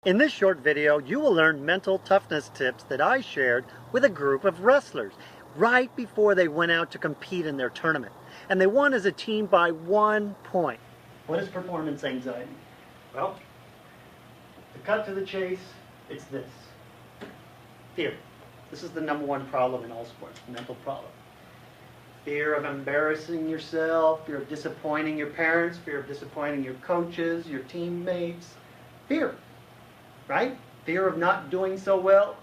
In this short video, you will learn mental toughness tips that I shared with a group of wrestlers right before they went out to compete in their tournament. And they won as a team by 1 point. What is performance anxiety? Well, to cut to the chase, it's this. Fear. This is the #1 problem in all sports, mental problem. Fear of embarrassing yourself, fear of disappointing your parents, fear of disappointing your coaches, your teammates. Fear. Right? Fear of not doing so well.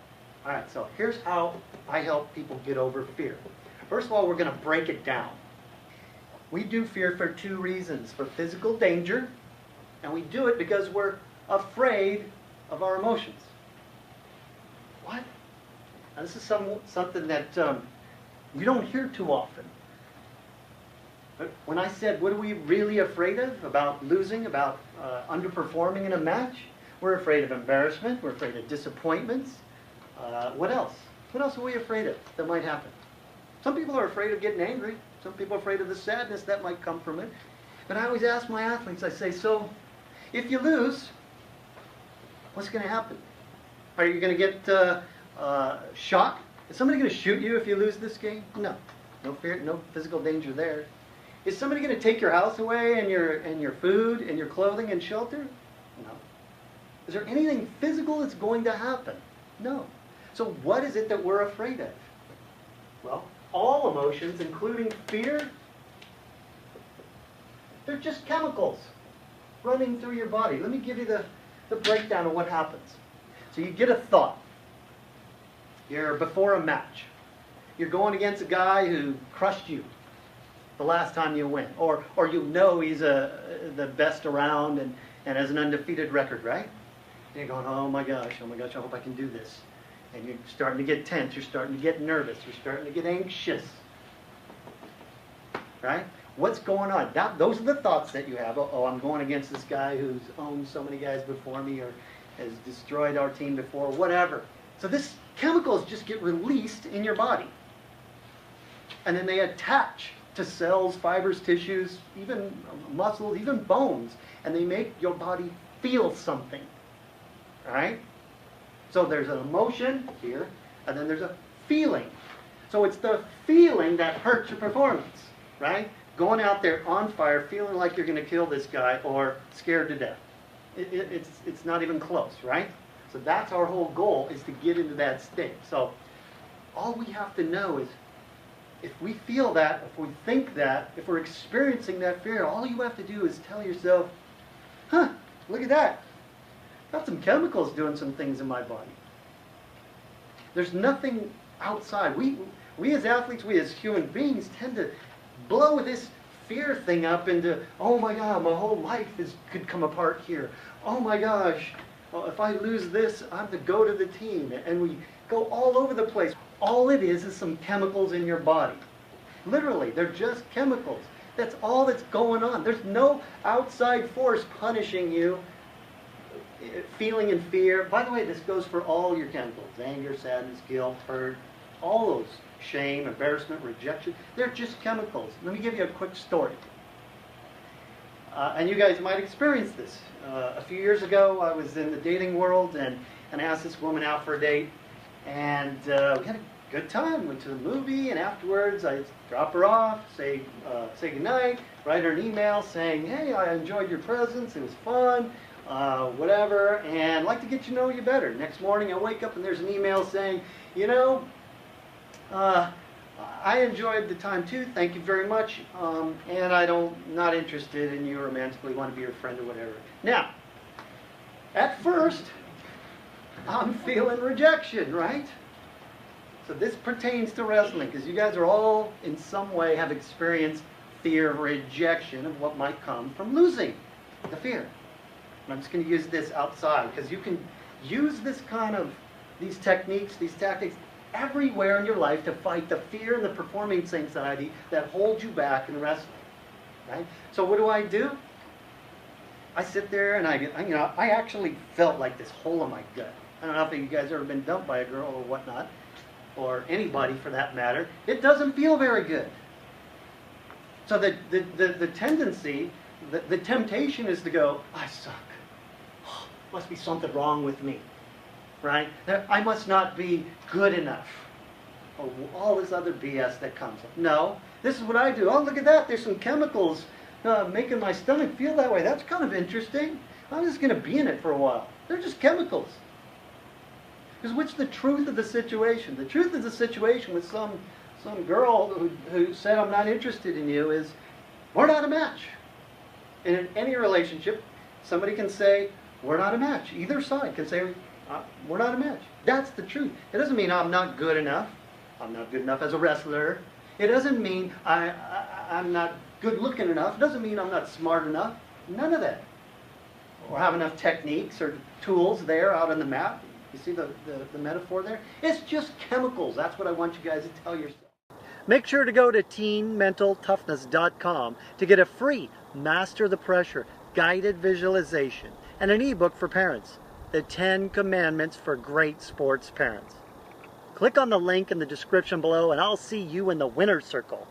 All right, so here's how I help people get over fear. First of all, we're going to break it down. We do fear for 2 reasons. For physical danger, and we do it because we're afraid of our emotions. What? Now, this is something that you don't hear too often. But when I said, what are we really afraid of? About losing, about underperforming in a match? We're afraid of embarrassment. We're afraid of disappointments. What else? What else are we afraid of that might happen? Some people are afraid of getting angry. Some people are afraid of the sadness that might come from it. But I always ask my athletes, I say, so if you lose, what's going to happen? Are you going to get shot? Is somebody going to shoot you if you lose this game? No. No fear, no physical danger there. Is somebody going to take your house away and your food and your clothing and shelter? No. Is there anything physical that's going to happen? No. So what is it that we're afraid of? Well, all emotions, including fear, they're just chemicals running through your body. Let me give you the breakdown of what happens. So you get a thought. You're before a match. You're going against a guy who crushed you the last time you went. Or you know he's the best around and has an undefeated record, right? And you're going, oh my gosh, I hope I can do this. And you're starting to get tense, you're starting to get nervous, you're starting to get anxious. Right? What's going on? Those are the thoughts that you have. Oh, I'm going against this guy who's owned so many guys before me or has destroyed our team before, whatever. So this chemicals just get released in your body. And then they attach to cells, fibers, tissues, even muscles, even bones. And they make your body feel something. All right? So there's an emotion here, and then there's a feeling. So it's the feeling that hurts your performance, right? Going out there on fire, feeling like you're going to kill this guy, or scared to death. It's not even close, right? So that's our whole goal, is to get into that state. So all we have to know is, if we feel that, if we think that, if we're experiencing that fear, all you have to do is tell yourself, huh, look at that. Got some chemicals doing some things in my body. There's nothing outside. We as athletes, we as human beings tend to blow this fear thing up into, oh my God, my whole life could come apart here. Oh my gosh, if I lose this, I have to go to the team. And we go all over the place. All it is some chemicals in your body. Literally, they're just chemicals. That's all that's going on. There's no outside force punishing you. Feeling and fear. By the way, this goes for all your chemicals. Anger, sadness, guilt, hurt, all those. Shame, embarrassment, rejection. They're just chemicals. Let me give you a quick story. And you guys might experience this. A few years ago, I was in the dating world and I asked this woman out for a date. And we had a good time. Went to the movie, and afterwards I drop her off, say goodnight, write her an email saying, hey, I enjoyed your presence. It was fun. Whatever, and I'd like to get to know you better. Next morning I wake up and there's an email saying, you know, I enjoyed the time too, thank you very much, and not interested in you romantically, want to be your friend or whatever. Now, at first, I'm feeling rejection, right? So this pertains to wrestling, because you guys are all in some way have experienced fear of rejection of what might come from losing, the fear. I'm just going to use this outside, because you can use these techniques, these tactics, everywhere in your life to fight the fear and the performance anxiety that holds you back in wrestling. Right? So what do? I sit there and I actually felt like this hole in my gut. I don't know if you guys have ever been dumped by a girl or whatnot, or anybody for that matter. It doesn't feel very good. So the tendency, the temptation is to go, I suck. Must be something wrong with me, right? I must not be good enough. Or all this other BS that comes up. No, this is what I do. Oh, look at that. There's some chemicals making my stomach feel that way. That's kind of interesting. I'm just going to be in it for a while. They're just chemicals. Because what's the truth of the situation? The truth of the situation with some girl who said, I'm not interested in you, is we're not a match. And in any relationship, somebody can say, we're not a match. Either side can say, we're not a match. That's the truth. It doesn't mean I'm not good enough. I'm not good enough as a wrestler. It doesn't mean I'm not good looking enough. It doesn't mean I'm not smart enough. None of that. Or have enough techniques or tools there out on the map. You see the metaphor there? It's just chemicals. That's what I want you guys to tell yourself. Make sure to go to teenmentaltoughness.com to get a free Master the Pressure guided visualization and an ebook for parents, The 10 Commandments for Great Sports Parents. Click on the link in the description below and I'll see you in the winner's circle.